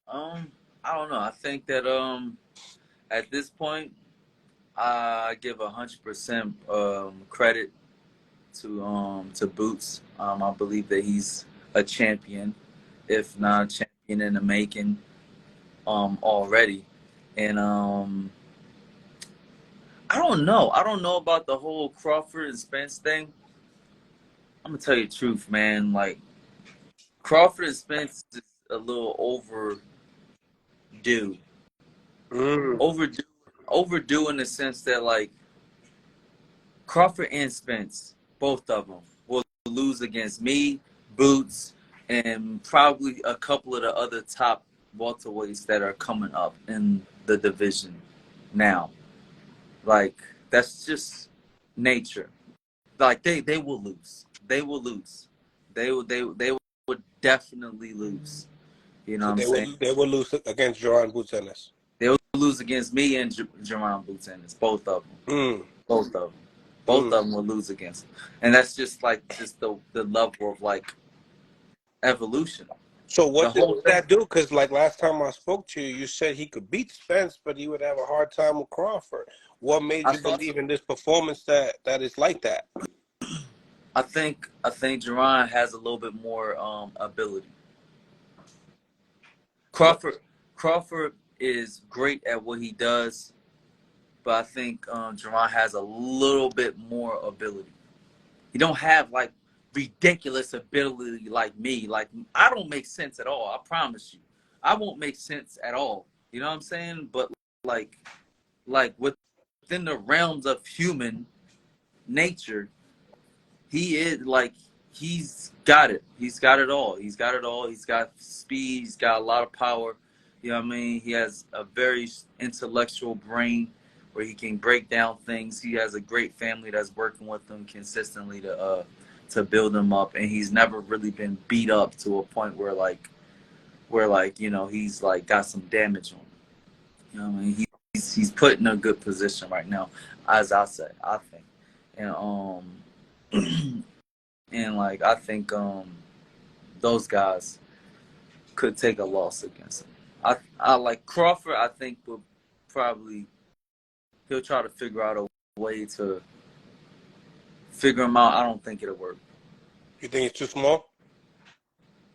I don't know. I think that at this point, I give 100% credit to Boots. I believe that he's a champion, if not a champion in the making, already. And I don't know. I don't know about the whole Crawford and Spence thing. I'm gonna tell you the truth, man. Like Crawford and Spence is a little overdue. Mm. Overdue overdue in the sense that like Crawford and Spence, both of them, will lose against me, Boots, and probably a couple of the other top welterweights that are coming up in the division now. Like that's just nature. Like they will lose. They will lose. They would definitely lose. You know So what I'm saying? they will lose against Jaron Boots Ennis. They will lose against me and Jaron Boots Ennis, both of them. Mm. Both of them. Both Mm. of them will lose against him. And that's just like just the level of like evolution. So The what did whole thing. that do? Because like last time I spoke to you, you said he could beat Spence, but he would have a hard time with Crawford. What made I you thought believe in this performance that is like that? I think Jaron has a little bit more ability. What? Crawford is great at what he does, but I think Jaron has a little bit more ability. He don't have like ridiculous ability like me. Like I don't make sense at all. I promise you, I won't make sense at all. You know what I'm saying? But like, like within the realms of human nature, he is like he's got it. He's got it all. He's got it all. He's got speed. He's got a lot of power. You know what I mean? He has a very intellectual brain where he can break down things. He has a great family that's working with him consistently to build him up, and he's never really been beat up to a point where like you know he's like got some damage on him. You know what I mean? He's put in a good position right now, as I say. I think, and and like I think those guys could take a loss against him. I like Crawford. I think will probably he'll try to figure out a way to figure him out. I don't think it'll work. You think it's too small?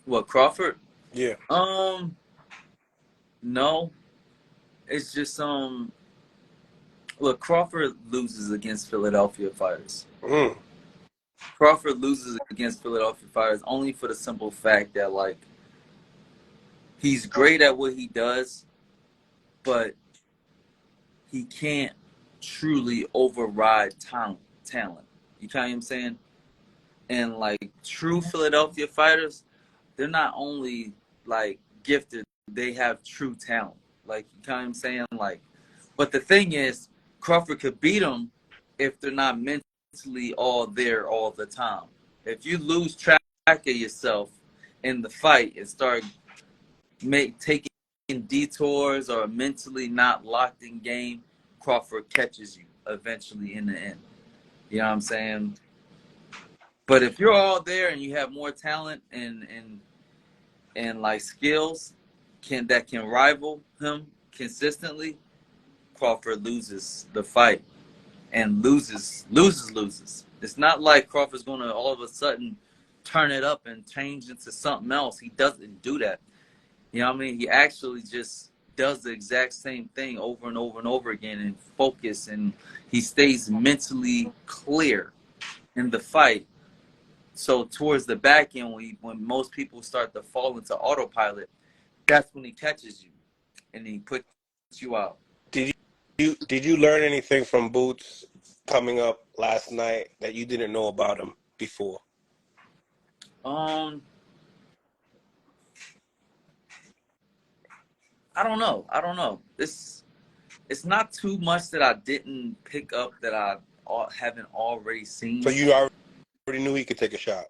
What Crawford? Yeah. No. It's just look, Crawford loses against Philadelphia fighters. Mm. Crawford loses against Philadelphia fighters only for the simple fact that like he's great at what he does, but he can't truly override talent. You know what I'm saying? And like true Philadelphia fighters, they're not only like gifted, they have true talent. Like you know what I'm saying? Like, but the thing is, Crawford could beat them if they're not mentally all there all the time. If you lose track of yourself in the fight and start taking detours or mentally not locked in game, Crawford catches you eventually in the end. You know what I'm saying? But if you're all there and you have more talent and like skills that can rival him consistently, Crawford loses the fight and loses. It's not like Crawford's going to all of a sudden turn it up and change into something else. He doesn't do that. You know what I mean? He actually just does the exact same thing over and over and over again and focus, and he stays mentally clear in the fight. So towards the back end, when most people start to fall into autopilot, that's when he catches you and he puts you out. Did did you learn anything from Boots coming up last night that you didn't know about him before? Um, I don't know. I don't know. It's not too much that I didn't pick up that I haven't already So seen. you already knew he could take a shot.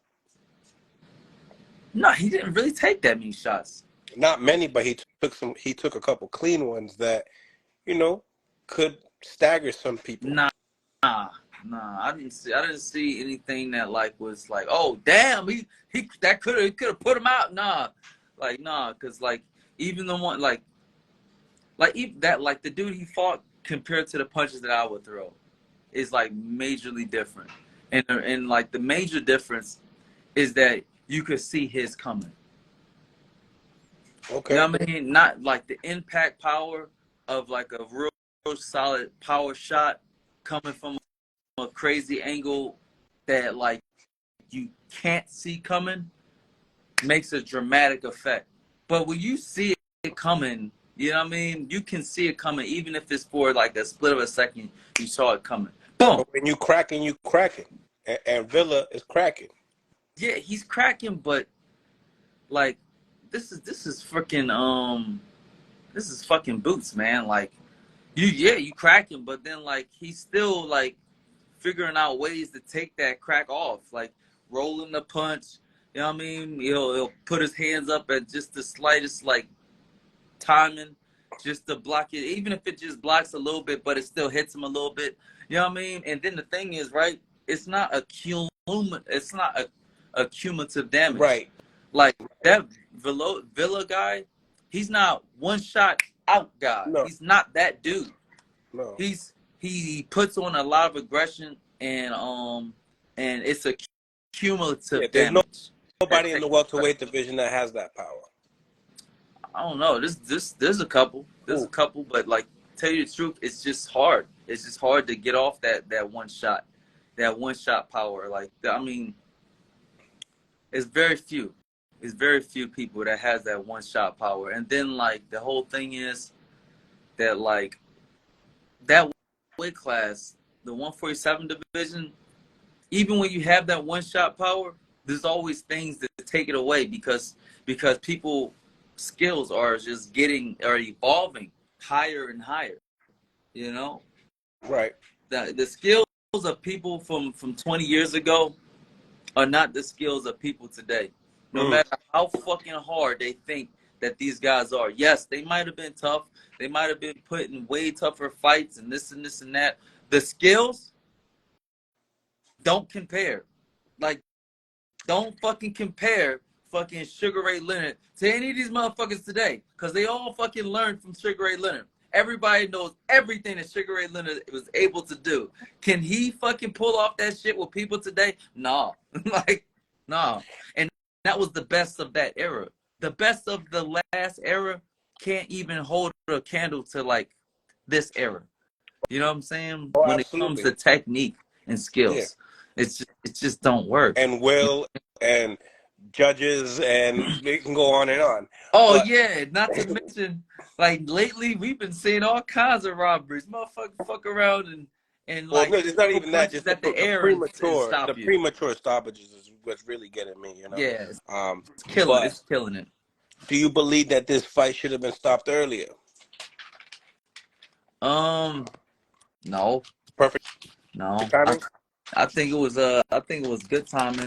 No, he didn't really take that many shots. Not many, but he took some. He took a couple clean ones that you know could stagger some people. Nah, nah. I didn't see anything that like was like, oh damn, he that could have put him out. Nah, like nah, cause like even the one like even that like the dude he fought compared to the punches that I would throw is like majorly different. And like the major difference is that you could see his coming. You Okay. know what I mean? Not like the impact power of like a real solid power shot coming from a crazy angle that like you can't see coming makes a dramatic effect. But when you see it coming, you know what I mean? You can see it coming even if it's for like a split of a second you saw it coming. Boom. But when you cracking, you cracking. And Villa is cracking. Yeah, he's cracking, but like this is freaking this is fucking Boots, man. Like you cracking, but then like he's still like figuring out ways to take that crack off, like rolling the punch. You know what I mean? He'll put his hands up at just the slightest like timing, just to block it, even if it just blocks a little bit, but it still hits him a little bit. You know what I mean? And then the thing is, right? It's not a cumulative damage. Right. Like that Villa guy, he's not one shot out guy. No. He's not that dude. No. He puts on a lot of aggression and it's a cumulative there's damage. Nobody in the welterweight division that has that power. I don't know. There's a couple. There's a couple, but like tell you the truth, it's just hard. It's just hard to get off that one shot power. Like I mean, it's very few. It's very few people that has that one shot power. And then like the whole thing is that like that weight class, the 147 division, even when you have that one shot power, there's always things that take it away because people skills are just evolving higher and higher. You know? Right. The skills of people from 20 years ago are not the skills of people today. No matter how fucking hard they think that these guys are. Yes, they might have been tough. They might have been put in way tougher fights and this and this and that. The skills don't compare. Like, don't fucking compare fucking Sugar Ray Leonard to any of these motherfuckers today. Because they all fucking learned from Sugar Ray Leonard. Everybody knows everything that Sugar Ray Leonard was able to do. Can he fucking pull off that shit with people today? Nah. Like, nah. And that was the best of that era. The best of the last era can't even hold a candle to like this era. You know what I'm saying? Oh, when absolutely. it comes to technique and skills, it just don't work. And will and judges and they can go on and on. Oh But, yeah, not to mention like lately we've been seeing all kinds of robberies. Motherfuckers fuck around and well, like no, it's not even that. Just at the air and stop the you. premature stoppages is what's really getting me. You know. Yeah, it's But it's killing it. do you believe that this fight should have been stopped earlier? No. Perfect No. timing. I think it was good timing.